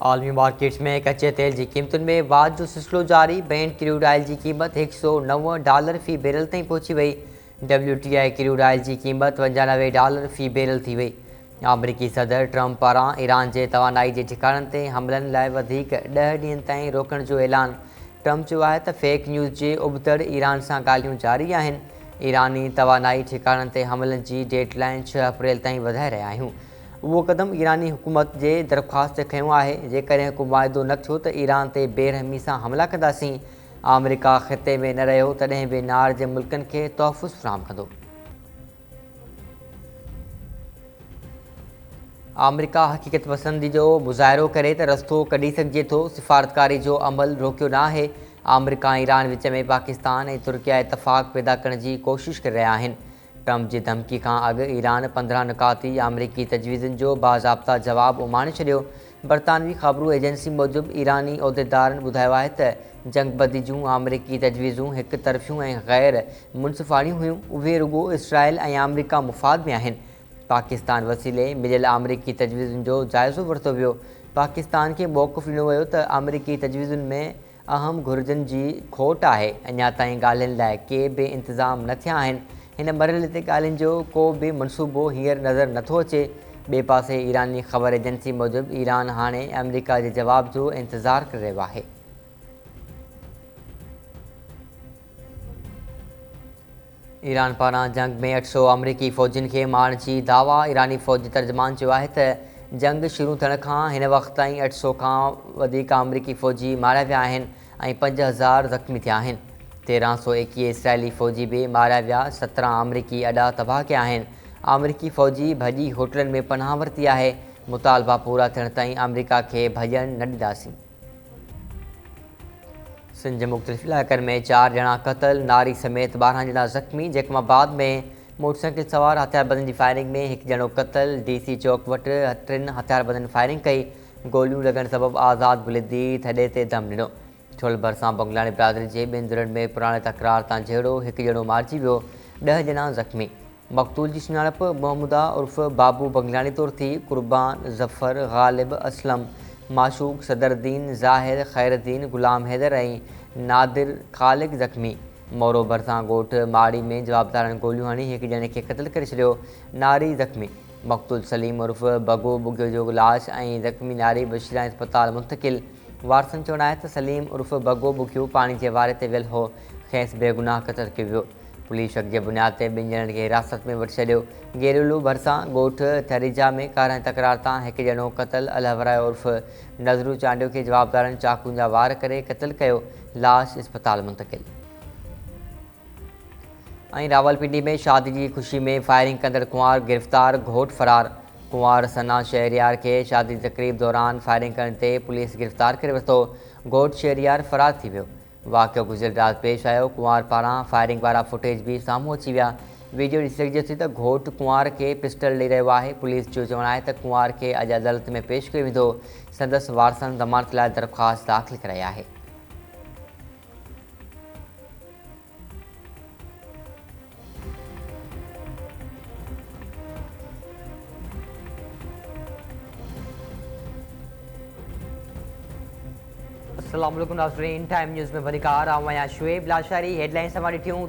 आलमी मार्केट्स में कच्चे तेल की कीमतुनि में वाध जो सिलसिलो जारी। ब्रेंट क्रूड ऑयल की कीमत $109 फ़ी बैरल ताईं पहुची वई। WTI क्रूड ऑयल की कीमत $95 फ़ी बैरल थी वई। अमरीकी सदर ट्रंप पारां ईरान के तवानाई के ठिकाणनि ते हमलनि लाइ 10 ॾींहनि ताईं रोकण जो ऐलान। ट्रंप चयो आहे त फेक न्यूज़ के उबतड़ ईरान सां ॻाल्हियूं जारी आहिनि। ईरानी तवानाई ठिकाणनि ते हमलनि की डेडलाइन 6 अप्रैल ताईं वधाए रहिया आहियूं। वो कदम ईरानी हुकूमत के दरख्वास्त ते खयों आहे। जेकॾहिं को वाइदो न थियो त ईरान ते बेरहमी सां हमला कंदासीं। अमेरिका ख़िते में न रहियो तॾहिं बि नार जे मुल्कनि खे तहफ़ुज़ फ़राहम कंदो। अमेरिका हक़ीक़त पसंदी जो मुज़ाहिरो करे त रस्तो कढी सघिजे थो। सिफ़ारतकारी जो अमल रोकियो न आहे। अमेरिका ऐं ईरान विच में पाकिस्तान ऐं तुर्किया इतफ़ाक़ पैदा करण की कोशिश करे रहिया आहिनि। ट्रंप की धमकी खां अॻु ईरान 15 निकाती अमरीकी तजवीज़ुनि जो बाज़ाब्ता जवाबु उमाणे छॾियो। बरतानवी ख़बरूं एजेंसी मूजिबि ईरानी उहिदेदारनि ॿुधायो आहे त जंगबदी जूं अमरीकी तजवीज़ूं हिक तरफ़ियूं ऐं ग़ैर मुनसिफ़ाणियूं हुयूं। उहे रुॻो इसराइल ऐं अमरीका मुफ़ाद में आहिनि। पाकिस्तान वसीले मिलियल अमरीकी तजवीज़ुनि जो जाइज़ो वरितो वियो। पाकिस्तान के मौक़िफ़ ॾिनो वियो त अमरीकी तजवीज़ुनि में अहम घुरिजुनि जी खोट आहे। अञा ताईं ॻाल्हियुनि लाइ के बि इंतज़ाम न थिया आहिनि। हिन मरहले ते ॻाल्हियुनि जो को बि मनसूबो हींअर नज़र नथो अचे। ॿिए पासे ईरानी ख़बर एजेंसी मूजिबि ईरान हाणे अमरीका जे जवाब जो इंतज़ारु करे रहियो आहे। ईरान पारां जंग में 800 अमरीकी फ़ौजियुनि खे मारण जी दावा। ईरानी फ़ौजी तर्जमान चयो आहे त जंग शुरू थियण खां हिन वक़्त ताईं 800 खां वधीक अमरीकी फ़ौजी मारिया विया आहिनि ऐं 5000 ज़ख़्मी थिया आहिनि। 1321 इसराइली फ़ौजी भी मारिया विया। 17 अमरीकी अॾा तबाह कया आहिनि। अमरीकी फ़ौजी भॼी होटलनि में पनाह वरिती आहे। मुतालबा पूरा थियण ताईं अमरीका खे भॼण न ॾींदासीं। सिंध जे मुख़्तलिफ़ इलाइक़नि में 4 ॼणा क़तल, नारी समेत 12 ॼणा ज़ख़्मी। जैकमाबाद में मोटरसाइकिल सवार हथियारबंदनि जी फायरिंग में 1 ॼणो क़तल। DC चौक वटि 3 हथियारबंदनि फायरिंग कई। गोलियूं लॻण सबबि आज़ाद बुलंदी थॾे ते दम ॾिनो। छोल भरिसां बंगलानी बिरादरी जे 2 धुरनि में पुराणे तकरार तां जहिड़ो 1 ॼणो मारिजी वियो। 10 ॼणा ज़ख़्मी। मक़तूल जी सुञाणप मोहम्मदा उर्फ़ बाबू बंगलानी तौरु थी। कुर्बान, ज़फ़र, ग़ालिब, असलम, माशूक, सदरुद्दीन, ज़ाहिर, ख़ैरुद्दीन, ग़ुलाम हैदर ऐं नादिर ख़ालिक ज़ख़्मी। मोरो भरिसां ॻोठु माड़ी में जवाबदारनि गोलियूं हणी 1 ॼणे खे क़तल करे छॾियो। नारी ज़ख़्मी। मक़तूल सलीम उर्फ़ बगो बुॻियो जो लाश ऐं ज़ख़्मी नारी बशीरा इस्पताल मुंतक़िल। वारसनि चवणु आहे त सलीम उर्फ़ बगो बुॻियो पाणी जे वारे ते वियल हो। खेसि बेगुनाह क़तल कयो वियो। पुलिस शक जे बुनियाद ते 2 ॼणनि खे हिरासत में वठी छॾियो। गेरेलू भरिसां ॻोठु थरीजा में कार तकरार तां 1 ॼणो क़तल। अलहवरा उर्फ़ नज़रू चांडियो खे जवाबदारनि चाकुनि जा वार करे क़तल कयो। लाश इस्पताल मुंतक़िल। ऐं रावलपिंडी में शादी की खुशी में फायरिंग कंदड़ कुंवार गिरफ़्तार, घोटु फ़रार। कुंवार सना शहरियार के शादी तकरीब दौरान फायरिंग करण ते पुलिस गिरफ़्तार करे वरितो। घोटु शहरियार फ़रार थी वियो। वाक़ियो गुज़िरियल राति पेश आयो। कुंवार पारां फायरिंग वारा फुटेज भी साम्हूं अची विया। वीडियो ॾिसी सघिजे थी त घोटु कुंवार खे पिस्टल ॾेई रहियो आहे। पुलिस जो चवणु आहे त कुंवार खे अॼु अदालत में पेश कयो वेंदो। संदसि वारसनि ज़मानत लाइ दरख़्वास्त दाख़िल कराई आहे। अस्सलाम वालेकुम नाज़रीन, टाइम न्यूज़ में वरी कार आऊं आहियां शुएब लाशारी। हेडलाइंस मां ॾिठियूं